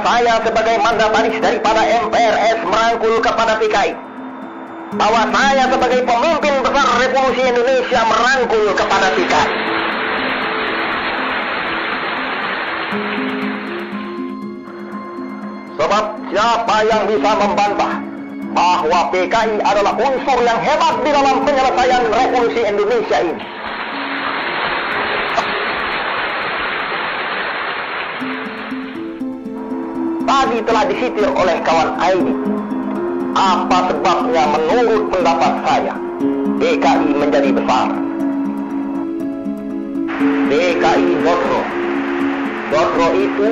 saya sebagai mandataris daripada MPRS merangkul kepada PKI, bahwa saya sebagai pemimpin besar Revolusi Indonesia merangkul kepada PKI. Sebab siapa yang bisa membantah bahwa PKI adalah unsur yang hebat di dalam penyelesaian Revolusi Indonesia ini? Tadi telah disitir oleh kawan Aini. Apa sebabnya menurut pendapat saya PKI menjadi besar? PKI Gotro. Gotro itu,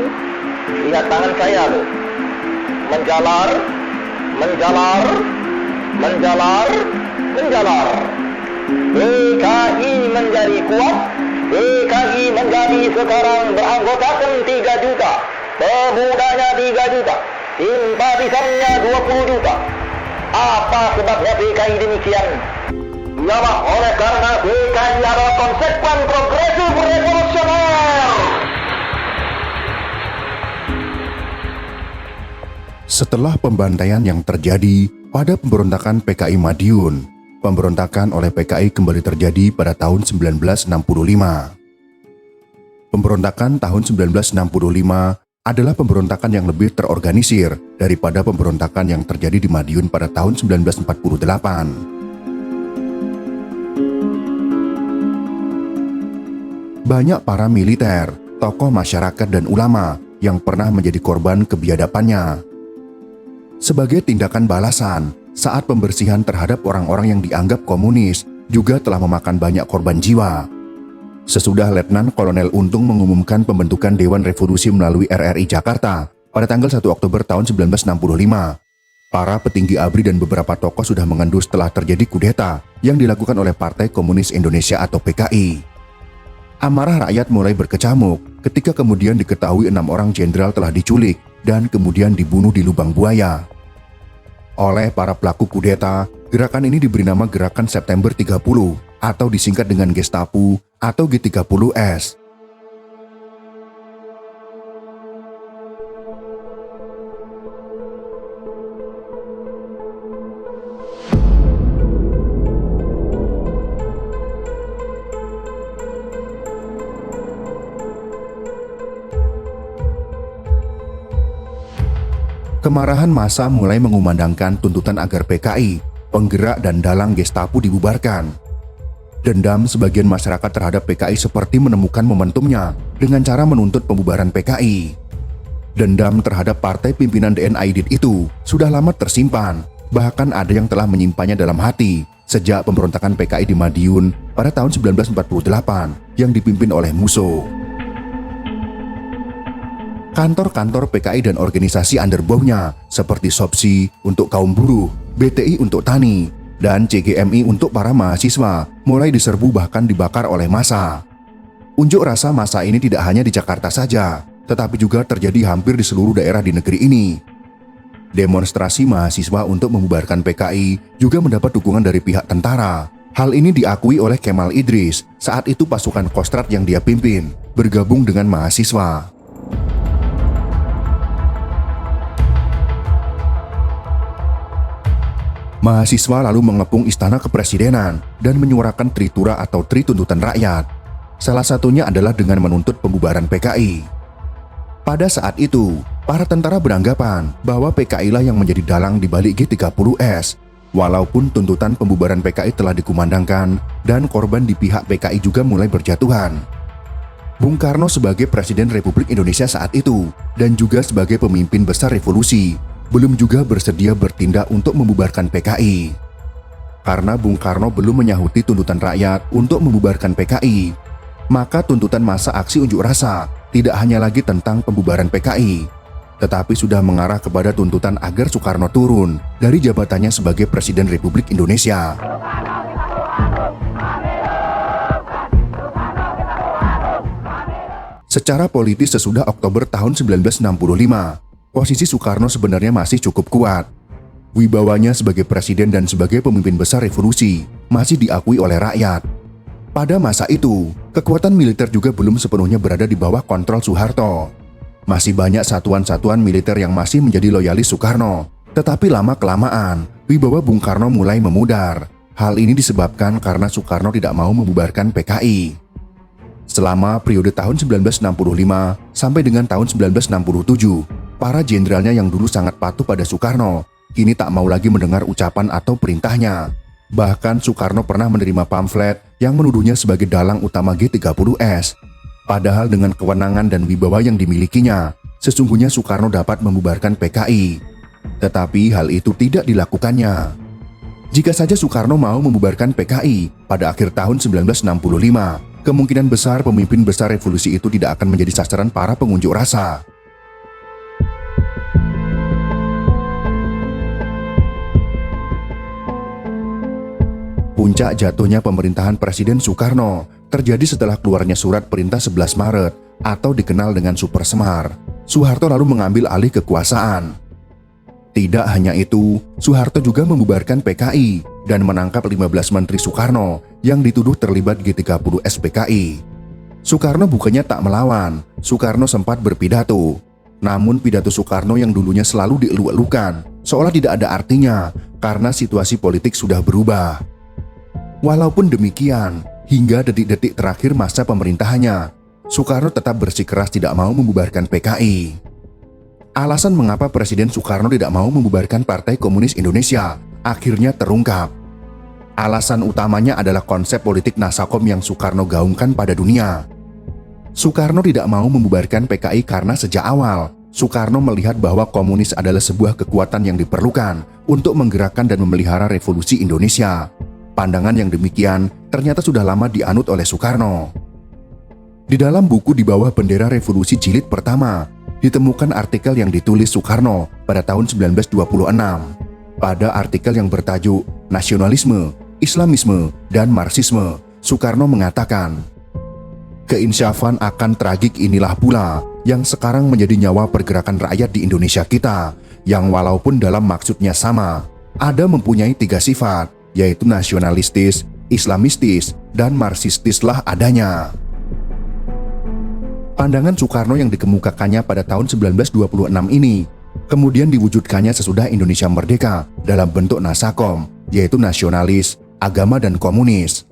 lihat tangan saya loh, menjalar, menjalar, menjalar, menjalar. PKI menjadi kuat. PKI menjadi sekarang beranggotakan 3 juta. Pemudanya 3 juta, simpatisannya 20 juta. Apa sebabnya PKI demikian? Ialah oleh karena PKI adalah konsekuen progresif revolusioner. Setelah pembantaian yang terjadi pada pemberontakan PKI Madiun, pemberontakan oleh PKI kembali terjadi pada tahun 1965. Pemberontakan tahun 1965 adalah pemberontakan yang lebih terorganisir daripada pemberontakan yang terjadi di Madiun pada tahun 1948. Banyak para militer, tokoh masyarakat dan ulama yang pernah menjadi korban kebiadabannya. Sebagai tindakan balasan, saat pembersihan terhadap orang-orang yang dianggap komunis juga telah memakan banyak korban jiwa. Sesudah Letnan Kolonel Untung mengumumkan pembentukan Dewan Revolusi melalui RRI Jakarta pada tanggal 1 Oktober tahun 1965, para petinggi ABRI dan beberapa tokoh sudah mengendus telah terjadi kudeta yang dilakukan oleh Partai Komunis Indonesia atau PKI. Amarah rakyat mulai berkecamuk ketika kemudian diketahui 6 orang jenderal telah diculik dan kemudian dibunuh di lubang buaya. Oleh para pelaku kudeta, gerakan ini diberi nama Gerakan September 30 atau disingkat dengan Gestapu atau G30S. Kemarahan massa mulai mengumandangkan tuntutan agar PKI, penggerak dan dalang Gestapu dibubarkan. Dendam sebagian masyarakat terhadap PKI seperti menemukan momentumnya dengan cara menuntut pembubaran PKI. Dendam terhadap partai pimpinan DN Aidit itu sudah lama tersimpan, bahkan ada yang telah menyimpannya dalam hati sejak pemberontakan PKI di Madiun pada tahun 1948 yang dipimpin oleh Musso. Kantor-kantor PKI dan organisasi underbawnya seperti SOPSI untuk kaum buruh, BTI untuk tani, dan CGMI untuk para mahasiswa mulai diserbu bahkan dibakar oleh massa. Unjuk rasa massa ini tidak hanya di Jakarta saja, tetapi juga terjadi hampir di seluruh daerah di negeri ini. Demonstrasi mahasiswa untuk membubarkan PKI juga mendapat dukungan dari pihak tentara. Hal ini diakui oleh Kemal Idris, saat itu pasukan Kostrad yang dia pimpin, bergabung dengan mahasiswa. Mahasiswa lalu mengepung istana kepresidenan dan menyuarakan tritura atau tri tuntutan rakyat. Salah satunya adalah dengan menuntut pembubaran PKI. Pada saat itu, para tentara beranggapan bahwa PKI lah yang menjadi dalang di balik G30S. Walaupun tuntutan pembubaran PKI telah dikumandangkan dan korban di pihak PKI juga mulai berjatuhan. Bung Karno sebagai Presiden Republik Indonesia saat itu dan juga sebagai pemimpin besar revolusi belum juga bersedia bertindak untuk membubarkan PKI. Karena Bung Karno belum menyahuti tuntutan rakyat untuk membubarkan PKI, maka tuntutan massa aksi unjuk rasa tidak hanya lagi tentang pembubaran PKI, tetapi sudah mengarah kepada tuntutan agar Soekarno turun dari jabatannya sebagai Presiden Republik Indonesia. Secara politis sesudah Oktober tahun 1965, posisi Soekarno sebenarnya masih cukup kuat. Wibawanya sebagai presiden dan sebagai pemimpin besar revolusi masih diakui oleh rakyat. Pada masa itu, kekuatan militer juga belum sepenuhnya berada di bawah kontrol Soeharto. Masih banyak satuan-satuan militer yang masih menjadi loyalis Soekarno. Tetapi lama-kelamaan, wibawa Bung Karno mulai memudar. Hal ini disebabkan karena Soekarno tidak mau membubarkan PKI. Selama periode tahun 1965 sampai dengan tahun 1967, para jenderalnya yang dulu sangat patuh pada Soekarno, kini tak mau lagi mendengar ucapan atau perintahnya. Bahkan Soekarno pernah menerima pamflet yang menuduhnya sebagai dalang utama G30S. Padahal dengan kewenangan dan wibawa yang dimilikinya, sesungguhnya Soekarno dapat membubarkan PKI. Tetapi hal itu tidak dilakukannya. Jika saja Soekarno mau membubarkan PKI pada akhir tahun 1965, kemungkinan besar pemimpin besar revolusi itu tidak akan menjadi sasaran para pengunjuk rasa. Puncak jatuhnya pemerintahan Presiden Soekarno terjadi setelah keluarnya surat perintah 11 Maret atau dikenal dengan Super Semar. Soeharto lalu mengambil alih kekuasaan. Tidak hanya itu, Soeharto juga membubarkan PKI dan menangkap 15 menteri Soekarno yang dituduh terlibat G30S PKI. Soekarno bukannya tak melawan, Soekarno sempat berpidato. Namun pidato Soekarno yang dulunya selalu dielu-elukan, seolah tidak ada artinya karena situasi politik sudah berubah. Walaupun demikian, hingga detik-detik terakhir masa pemerintahannya, Soekarno tetap bersikeras tidak mau membubarkan PKI. Alasan mengapa Presiden Soekarno tidak mau membubarkan Partai Komunis Indonesia akhirnya terungkap. Alasan utamanya adalah konsep politik Nasakom yang Soekarno gaungkan pada dunia. Soekarno tidak mau membubarkan PKI karena sejak awal, Soekarno melihat bahwa komunis adalah sebuah kekuatan yang diperlukan untuk menggerakkan dan memelihara revolusi Indonesia. Pandangan yang demikian ternyata sudah lama dianut oleh Soekarno. Di dalam buku Di Bawah Bendera Revolusi Jilid Pertama, ditemukan artikel yang ditulis Soekarno pada tahun 1926. Pada artikel yang bertajuk Nasionalisme, Islamisme, dan Marxisme, Soekarno mengatakan, "Keinsyafan akan tragik inilah pula yang sekarang menjadi nyawa pergerakan rakyat di Indonesia kita, yang walaupun dalam maksudnya sama, ada mempunyai 3 sifat, yaitu nasionalistis, islamistis, dan marxistislah adanya." Pandangan Soekarno yang dikemukakannya pada tahun 1926 ini kemudian diwujudkannya sesudah Indonesia merdeka dalam bentuk Nasakom, yaitu nasionalis, agama, dan komunis.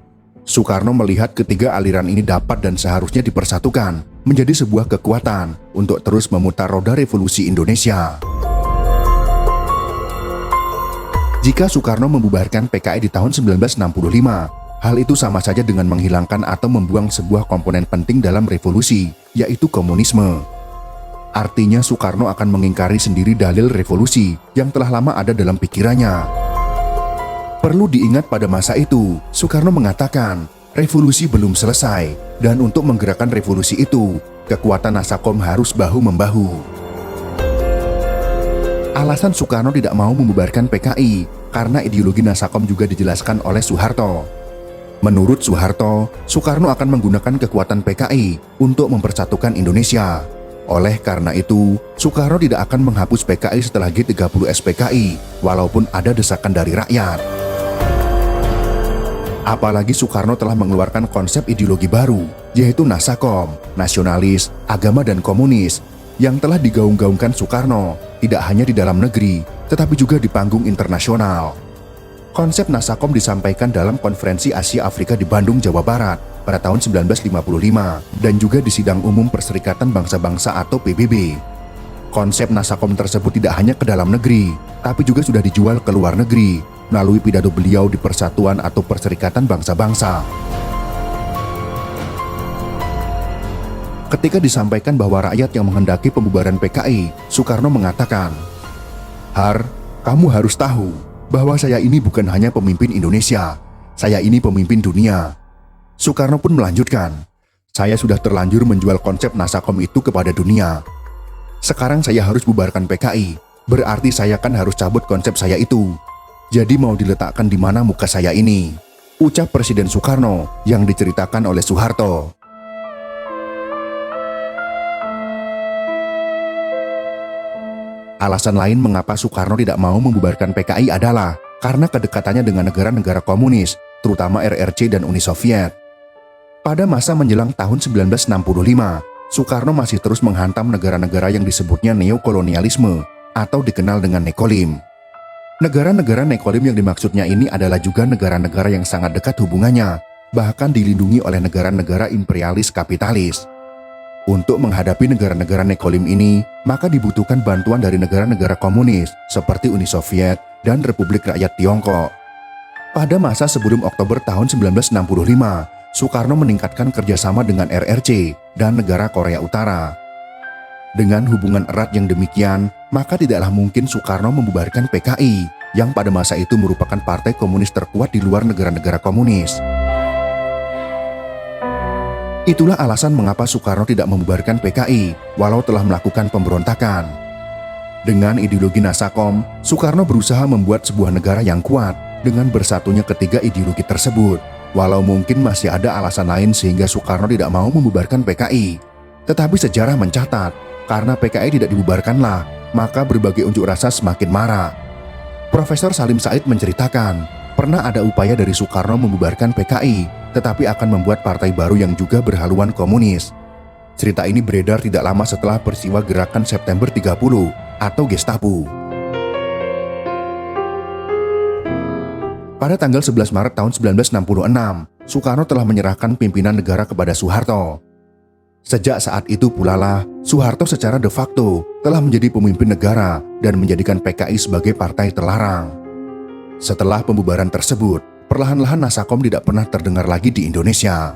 Soekarno melihat ketiga aliran ini dapat dan seharusnya dipersatukan menjadi sebuah kekuatan untuk terus memutar roda revolusi Indonesia. Jika Soekarno membubarkan PKI di tahun 1965, hal itu sama saja dengan menghilangkan atau membuang sebuah komponen penting dalam revolusi, yaitu komunisme. Artinya Soekarno akan mengingkari sendiri dalil revolusi yang telah lama ada dalam pikirannya. Perlu diingat pada masa itu, Soekarno mengatakan, revolusi belum selesai, dan untuk menggerakkan revolusi itu, kekuatan Nasakom harus bahu-membahu. Alasan Soekarno tidak mau membubarkan PKI karena ideologi Nasakom juga dijelaskan oleh Soeharto. Menurut Soeharto, Soekarno akan menggunakan kekuatan PKI untuk mempersatukan Indonesia. Oleh karena itu, Soekarno tidak akan menghapus PKI setelah G30S PKI, walaupun ada desakan dari rakyat. Apalagi Soekarno telah mengeluarkan konsep ideologi baru, yaitu Nasakom, nasionalis, agama, dan komunis, yang telah digaung-gaungkan Soekarno tidak hanya di dalam negeri, tetapi juga di panggung internasional. Konsep Nasakom disampaikan dalam Konferensi Asia Afrika di Bandung, Jawa Barat pada tahun 1955 dan juga di Sidang Umum Perserikatan Bangsa-Bangsa atau PBB. Konsep Nasakom tersebut tidak hanya ke dalam negeri, tapi juga sudah dijual ke luar negeri melalui pidato beliau di Persatuan atau Perserikatan Bangsa-Bangsa. Ketika disampaikan bahwa rakyat yang menghendaki pembubaran PKI, Soekarno mengatakan, "Har, kamu harus tahu bahwa saya ini bukan hanya pemimpin Indonesia, saya ini pemimpin dunia." Soekarno pun melanjutkan, "Saya sudah terlanjur menjual konsep Nasakom itu kepada dunia. Sekarang saya harus bubarkan PKI, berarti saya kan harus cabut konsep saya itu. Jadi mau diletakkan di mana muka saya ini?" Ucap Presiden Soekarno yang diceritakan oleh Soeharto. Alasan lain mengapa Soekarno tidak mau membubarkan PKI adalah karena kedekatannya dengan negara-negara komunis, terutama RRC dan Uni Soviet. Pada masa menjelang tahun 1965, Soekarno masih terus menghantam negara-negara yang disebutnya neokolonialisme atau dikenal dengan nekolim. Negara-negara nekolim yang dimaksudnya ini adalah juga negara-negara yang sangat dekat hubungannya, bahkan dilindungi oleh negara-negara imperialis kapitalis. Untuk menghadapi negara-negara nekolim ini, maka dibutuhkan bantuan dari negara-negara komunis seperti Uni Soviet dan Republik Rakyat Tiongkok. Pada masa sebelum Oktober tahun 1965, Soekarno meningkatkan kerjasama dengan RRC dan negara Korea Utara. Dengan hubungan erat yang demikian, maka tidaklah mungkin Soekarno membubarkan PKI yang pada masa itu merupakan partai komunis terkuat di luar negara-negara komunis. Itulah alasan mengapa Soekarno tidak membubarkan PKI walau telah melakukan pemberontakan. Dengan ideologi Nasakom, Soekarno berusaha membuat sebuah negara yang kuat dengan bersatunya ketiga ideologi tersebut. Walau mungkin masih ada alasan lain sehingga Soekarno tidak mau membubarkan PKI. Tetapi sejarah mencatat, karena PKI tidak dibubarkanlah, maka berbagai unjuk rasa semakin marak. Profesor Salim Said menceritakan, pernah ada upaya dari Soekarno membubarkan PKI, tetapi akan membuat partai baru yang juga berhaluan komunis. Cerita ini beredar tidak lama setelah peristiwa Gerakan September 30 atau Gestapo. Pada tanggal 11 Maret tahun 1966, Soekarno telah menyerahkan pimpinan negara kepada Soeharto. Sejak saat itu pula lah, Soeharto secara de facto telah menjadi pemimpin negara dan menjadikan PKI sebagai partai terlarang. Setelah pembubaran tersebut, perlahan-lahan Nasakom tidak pernah terdengar lagi di Indonesia.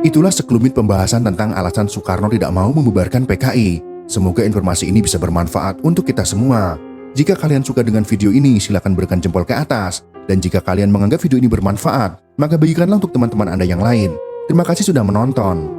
Itulah sekelumit pembahasan tentang alasan Soekarno tidak mau membubarkan PKI. Semoga informasi ini bisa bermanfaat untuk kita semua. Jika kalian suka dengan video ini, silakan berikan jempol ke atas. Dan jika kalian menganggap video ini bermanfaat, maka bagikanlah untuk teman-teman Anda yang lain. Terima kasih sudah menonton.